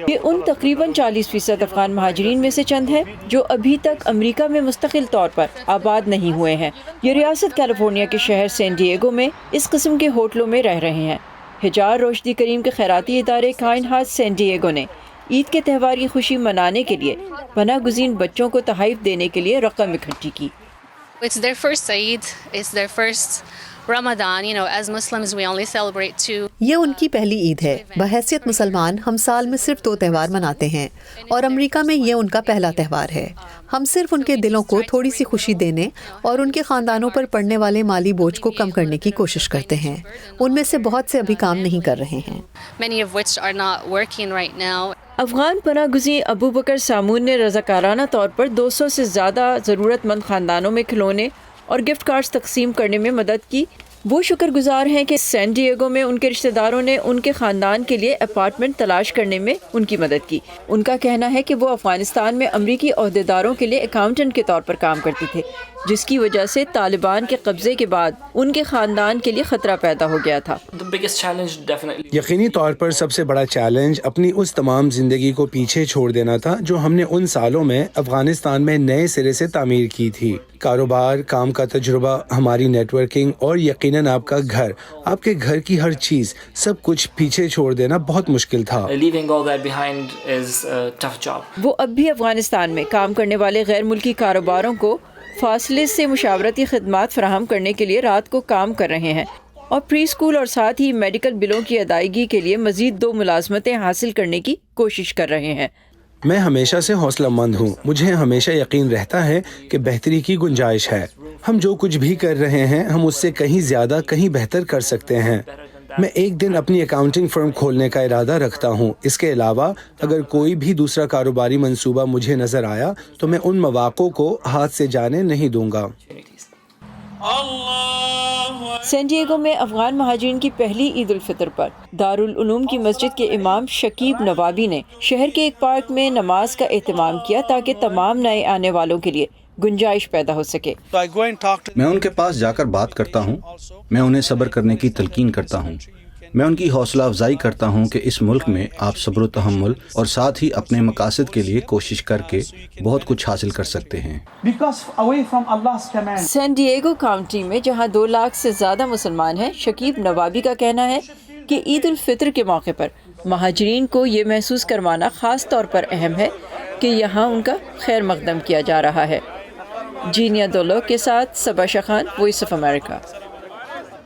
یہ ان تقریباً 40% افغان مہاجرین میں سے چند ہیں جو ابھی تک امریکہ میں مستقل طور پر آباد نہیں ہوئے ہیں۔ یہ ریاست کیلیفورنیا کے شہر سین ڈیگو میں اس قسم کے ہوٹلوں میں رہ رہے ہیں۔ ہجار روشدی کریم کے خیراتی ادارے کائنڈ ہارٹس سین ڈیگو نے عید کے تہوار کی خوشی منانے کے لیے پناہ گزین بچوں کو تحائف دینے کے لیے رقم اکٹھی کی۔ It's their first Eid, it's their first Ramadan, as Muslims we only celebrate two. یہ ان کی پہلی عید ہے۔ بحیثیت مسلمان ہم سال میں صرف 2 تہوار مناتے ہیں اور امریکہ میں یہ ان کا پہلا تہوار ہے۔ ہم صرف ان کے دلوں کو تھوڑی سی خوشی دینے اور ان کے خاندانوں پر پڑنے والے مالی بوجھ کو کم کرنے کی کوشش کرتے ہیں۔ ان میں سے بہت سے ابھی کام نہیں کر رہے ہیں۔ Many of which are not working right now. Afghan پناہ گزین ابو بکر سامون نے رضاکارانہ طور پر 200 سے زیادہ ضرورت مند خاندانوں میں کھلونے اور گفٹ کارڈز تقسیم کرنے میں مدد کی۔ وہ شکر گزار ہیں کہ سین ڈیگو میں ان کے رشتہ داروں نے ان کے خاندان کے لیے اپارٹمنٹ تلاش کرنے میں ان کی مدد کی۔ ان کا کہنا ہے کہ وہ افغانستان میں امریکی عہدیداروں کے لیے اکاؤنٹنٹ کے طور پر کام کرتے تھے، جس کی وجہ سے طالبان کے قبضے کے بعد ان کے خاندان کے لیے خطرہ پیدا ہو گیا تھا۔ یقینی طور پر سب سے بڑا چیلنج اپنی اس تمام زندگی کو پیچھے چھوڑ دینا تھا جو ہم نے ان سالوں میں افغانستان میں نئے سرے سے تعمیر کی تھی۔ کاروبار، کام کا تجربہ، ہماری نیٹ ورکنگ اور یقیناً آپ کا گھر، آپ کے گھر کی ہر چیز، سب کچھ پیچھے چھوڑ دینا بہت مشکل تھا۔ وہ اب بھی افغانستان میں کام کرنے والے غیر ملکی کاروباروں کو فاصلے سے مشاورتی خدمات فراہم کرنے کے لیے رات کو کام کر رہے ہیں اور پری اسکول اور ساتھ ہی میڈیکل بلوں کی ادائیگی کے لیے مزید 2 ملازمتیں حاصل کرنے کی کوشش کر رہے ہیں۔ میں ہمیشہ سے حوصلہ مند ہوں۔ مجھے ہمیشہ یقین رہتا ہے کہ بہتری کی گنجائش ہے۔ ہم جو کچھ بھی کر رہے ہیں ہم اس سے کہیں زیادہ، کہیں بہتر کر سکتے ہیں۔ میں ایک دن اپنی اکاؤنٹنگ فرم کھولنے کا ارادہ رکھتا ہوں۔ اس کے علاوہ اگر کوئی بھی دوسرا کاروباری منصوبہ مجھے نظر آیا تو میں ان مواقع کو ہاتھ سے جانے نہیں دوں گا۔ سین ڈیگو میں افغان مہاجرین کی پہلی عید الفطر پر دارالعلوم کی مسجد کے امام شکیب نوابی نے شہر کے ایک پارک میں نماز کا اہتمام کیا تاکہ تمام نئے آنے والوں کے لیے گنجائش پیدا ہو سکے۔ میں ان کے پاس جا کر بات کرتا ہوں، میں انہیں صبر کرنے کی تلقین کرتا ہوں، میں ان کی حوصلہ افزائی کرتا ہوں کہ اس ملک میں آپ صبر و تحمل اور ساتھ ہی اپنے مقاصد کے لیے کوشش کر کے بہت کچھ حاصل کر سکتے ہیں۔ سین ڈیگو کاؤنٹی میں جہاں 2 لاکھ سے زیادہ مسلمان ہیں، شکیب نوابی کا کہنا ہے کہ عید الفطر کے موقع پر مہاجرین کو یہ محسوس کروانا خاص طور پر اہم ہے کہ یہاں ان کا خیر مقدم کیا جا رہا ہے۔ جینیا دولو کے ساتھ صبا شخان، وائس آف امریکہ۔